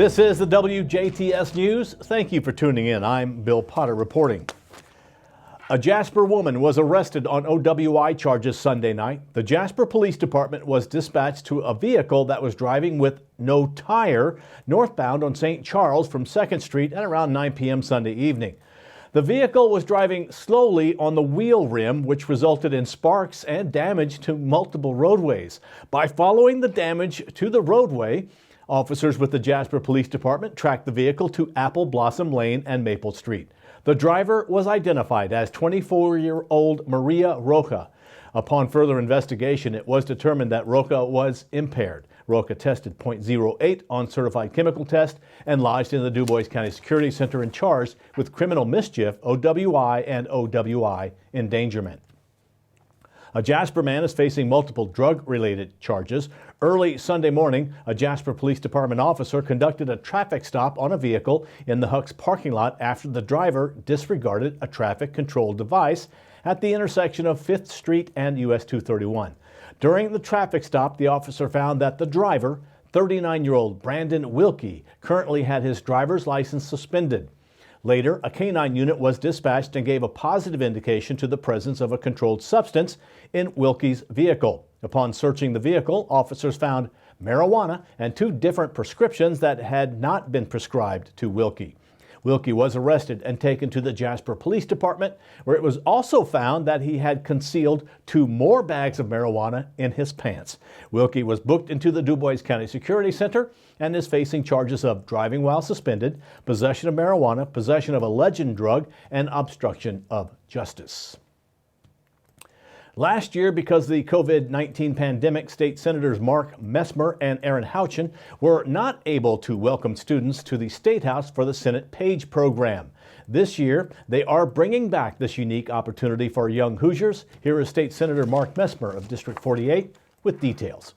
This is the WJTS News. Thank you for tuning in. I'm Bill Potter reporting. A Jasper woman was arrested on OWI charges Sunday night. The Jasper Police Department was dispatched to a vehicle that was driving with no tire northbound on St. Charles from 2nd Street at around 9 p.m. Sunday evening. The vehicle was driving slowly on the wheel rim, which resulted in sparks and damage to multiple roadways. By following the damage to the roadway, officers with the Jasper Police Department tracked the vehicle to Apple Blossom Lane and Maple Street. The driver was identified as 24-year-old Maria Roca. Upon further investigation, it was determined that Roca was impaired. Roca tested .08 on certified chemical test and lodged in the DuBois County Security Center and charged with criminal mischief, OWI, and OWI endangerment. A Jasper man is facing multiple drug-related charges. Early Sunday morning, a Jasper Police Department officer conducted a traffic stop on a vehicle in the Huck's parking lot after the driver disregarded a traffic control device at the intersection of 5th Street and US 231. During the traffic stop, the officer found that the driver, 39-year-old Brandon Wilkie, currently had his driver's license suspended. Later, a canine unit was dispatched and gave a positive indication to the presence of a controlled substance in Wilkie's vehicle. Upon searching the vehicle, officers found marijuana and 2 different prescriptions that had not been prescribed to Wilkie. Wilkie was arrested and taken to the Jasper Police Department, where it was also found that he had concealed 2 more bags of marijuana in his pants. Wilkie was booked into the DuBois County Security Center and is facing charges of driving while suspended, possession of marijuana, possession of a legend drug, and obstruction of justice. Last year, because of the COVID-19 pandemic, State Senators Mark Messmer and Aaron Houchin were not able to welcome students to the State House for the Senate Page program. This year, they are bringing back this unique opportunity for young Hoosiers. Here is State Senator Mark Messmer of District 48 with details.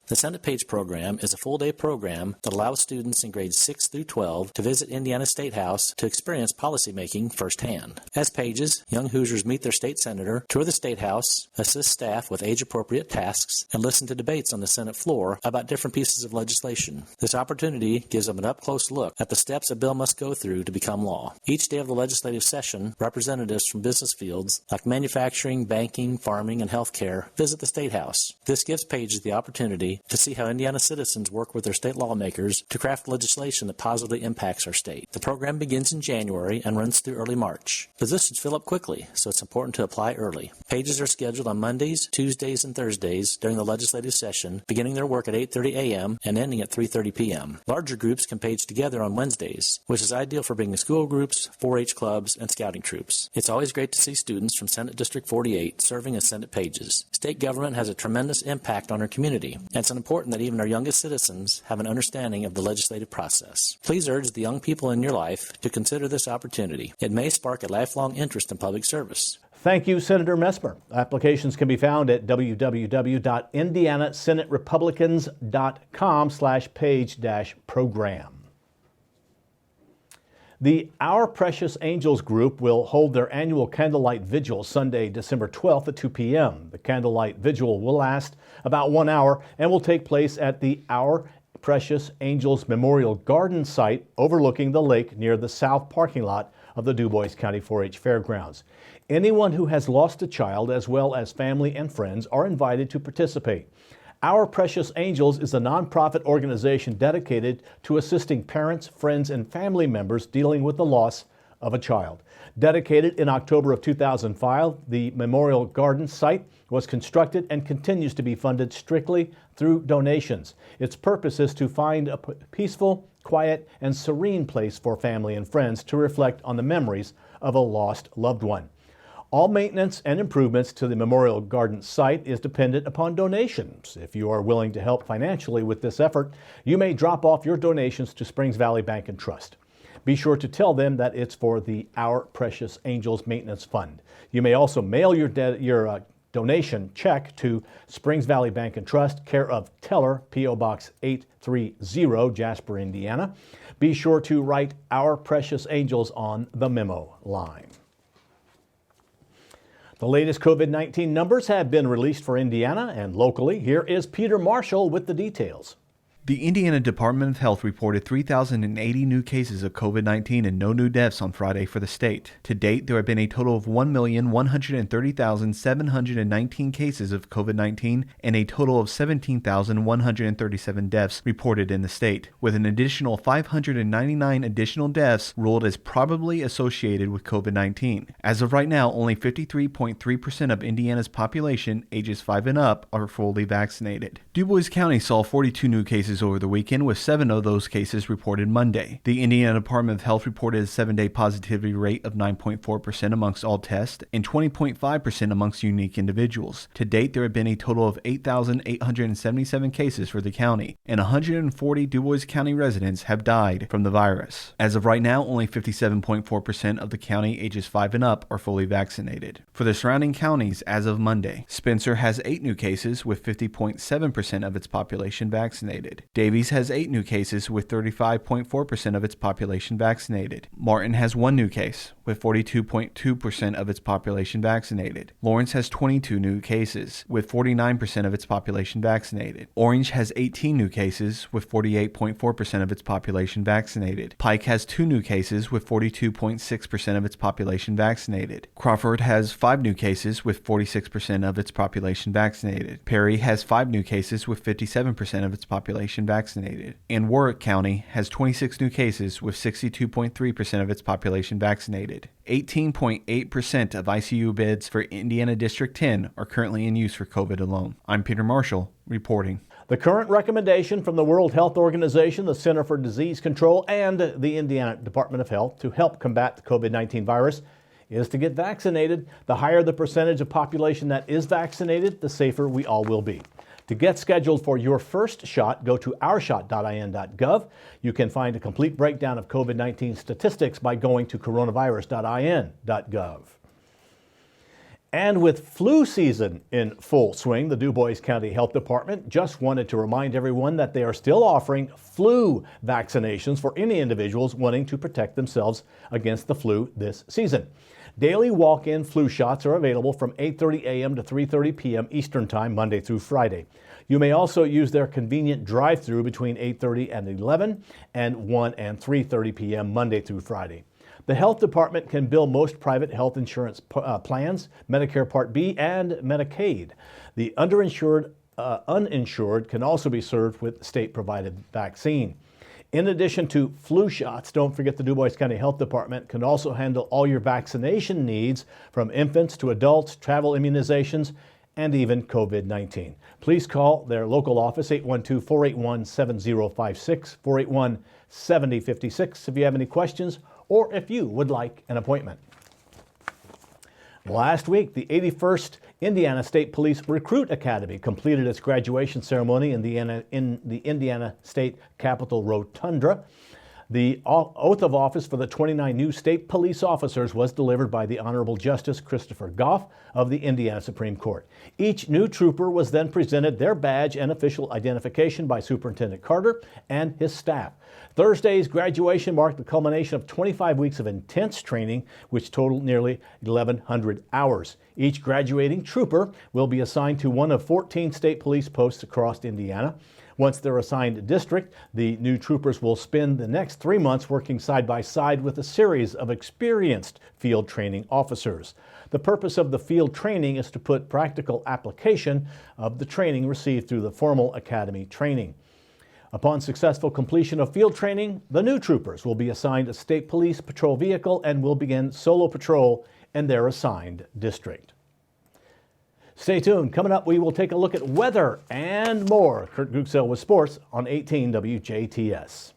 The Senate Page program is a full-day program that allows students in grades 6 through 12 to visit Indiana State House to experience policymaking firsthand. As pages, young Hoosiers meet their state senator, tour the State House, assist staff with age-appropriate tasks, and listen to debates on the Senate floor about different pieces of legislation. This opportunity gives them an up-close look at the steps a bill must go through to become law. Each day of the legislative session, representatives from business fields like manufacturing, banking, farming, and healthcare visit the State House. This gives pages the opportunity to see how Indiana citizens work with their state lawmakers to craft legislation that positively impacts our state. The program begins in January and runs through early March. Positions fill up quickly, so it's important to apply early. Pages are scheduled on Mondays, Tuesdays, and Thursdays during the legislative session, beginning their work at 8:30 a.m. and ending at 3:30 p.m. Larger groups can page together on Wednesdays, which is ideal for bringing school groups, 4-H clubs, and scouting troops. It's always great to see students from Senate District 48 serving as Senate pages. State government has a tremendous impact on our community, and it's important that even our youngest citizens have an understanding of the legislative process. Please urge the young people in your life to consider this opportunity. It may spark a lifelong interest in public service. Thank you, Senator Messmer. Applications can be found at www.indianasenaterepublicans.com/page-program. The Our Precious Angels group will hold their annual Candlelight Vigil Sunday, December 12th at 2 p.m. The Candlelight Vigil will last about 1 hour and will take place at the Our Precious Angels Memorial Garden site overlooking the lake near the south parking lot of the DuBois County 4-H Fairgrounds. Anyone who has lost a child, as well as family and friends, are invited to participate. Our Precious Angels is a nonprofit organization dedicated to assisting parents, friends, and family members dealing with the loss of a child. Dedicated in October of 2005, the Memorial Garden site was constructed and continues to be funded strictly through donations. Its purpose is to find a peaceful, quiet, and serene place for family and friends to reflect on the memories of a lost loved one. All maintenance and improvements to the Memorial Garden site is dependent upon donations. If you are willing to help financially with this effort, you may drop off your donations to Springs Valley Bank and Trust. Be sure to tell them that it's for the Our Precious Angels Maintenance Fund. You may also mail your donation check to Springs Valley Bank and Trust, care of Teller, P.O. Box 830, Jasper, Indiana. Be sure to write Our Precious Angels on the memo line. The latest COVID-19 numbers have been released for Indiana and locally. Here is Peter Marshall with the details. The Indiana Department of Health reported 3,080 new cases of COVID-19 and no new deaths on Friday for the state. To date, there have been a total of 1,130,719 cases of COVID-19 and a total of 17,137 deaths reported in the state, with an additional 599 additional deaths ruled as probably associated with COVID-19. As of right now, only 53.3% of Indiana's population ages 5 and up are fully vaccinated. DuBois County saw 42 new cases over the weekend, with 7 of those cases reported Monday. The Indiana Department of Health reported a 7-day positivity rate of 9.4% amongst all tests and 20.5% amongst unique individuals. To date, there have been a total of 8,877 cases for the county, and 140 DuBois County residents have died from the virus. As of right now, only 57.4% of the county ages 5 and up are fully vaccinated. For the surrounding counties, as of Monday, Spencer has 8 new cases with 50.7% of its population vaccinated. Davies has 8 new cases with 35.4% of its population vaccinated. Martin has 1 new case with 42.2% of its population vaccinated. Lawrence has 22 new cases with 49% of its population vaccinated. Orange has 18 new cases with 48.4% of its population vaccinated. Pike has 2 new cases with 42.6% of its population vaccinated. Crawford has 5 new cases with 46% of its population vaccinated. Perry has 5 new cases with 57% of its population vaccinated. And Warwick County has 26 new cases with 62.3% of its population vaccinated. 18.8% of ICU beds for Indiana District 10 are currently in use for COVID alone. I'm Peter Marshall, reporting. The current recommendation from the World Health Organization, the Center for Disease Control, and the Indiana Department of Health to help combat the COVID-19 virus is to get vaccinated. The higher the percentage of population that is vaccinated, the safer we all will be. To get scheduled for your first shot, go to ourshot.in.gov. You can find a complete breakdown of COVID-19 statistics by going to coronavirus.in.gov. And with flu season in full swing, the DuBois County Health Department just wanted to remind everyone that they are still offering flu vaccinations for any individuals wanting to protect themselves against the flu this season. Daily walk-in flu shots are available from 8:30 a.m. to 3:30 p.m. Eastern Time, Monday through Friday. You may also use their convenient drive-through between 8:30 and 11 and 1 and 3:30 p.m. Monday through Friday. The health department can bill most private health insurance plans, Medicare Part B and Medicaid. The uninsured can also be served with state-provided vaccine. In addition to flu shots, don't forget the DuBois County Health Department can also handle all your vaccination needs, from infants to adults, travel immunizations, and even COVID-19. Please call their local office, 812-481-7056, 481-7056, if you have any questions or if you would like an appointment. Last week, the 81st Indiana State Police Recruit Academy completed its graduation ceremony in the Indiana State Capitol Rotunda. The oath of office for the 29 new state police officers was delivered by the Honorable Justice Christopher Goff of the Indiana Supreme Court. Each new trooper was then presented their badge and official identification by Superintendent Carter and his staff. Thursday's graduation marked the culmination of 25 weeks of intense training, which totaled nearly 1,100 hours. Each graduating trooper will be assigned to one of 14 state police posts across Indiana. Once they're assigned district, the new troopers will spend the next 3 months working side by side with a series of experienced field training officers. The purpose of the field training is to put practical application of the training received through the formal academy training. Upon successful completion of field training, the new troopers will be assigned a state police patrol vehicle and will begin solo patrol in their assigned district. Stay tuned. Coming up, we will take a look at weather and more. Kurt Guxell with sports on 18 WJTS.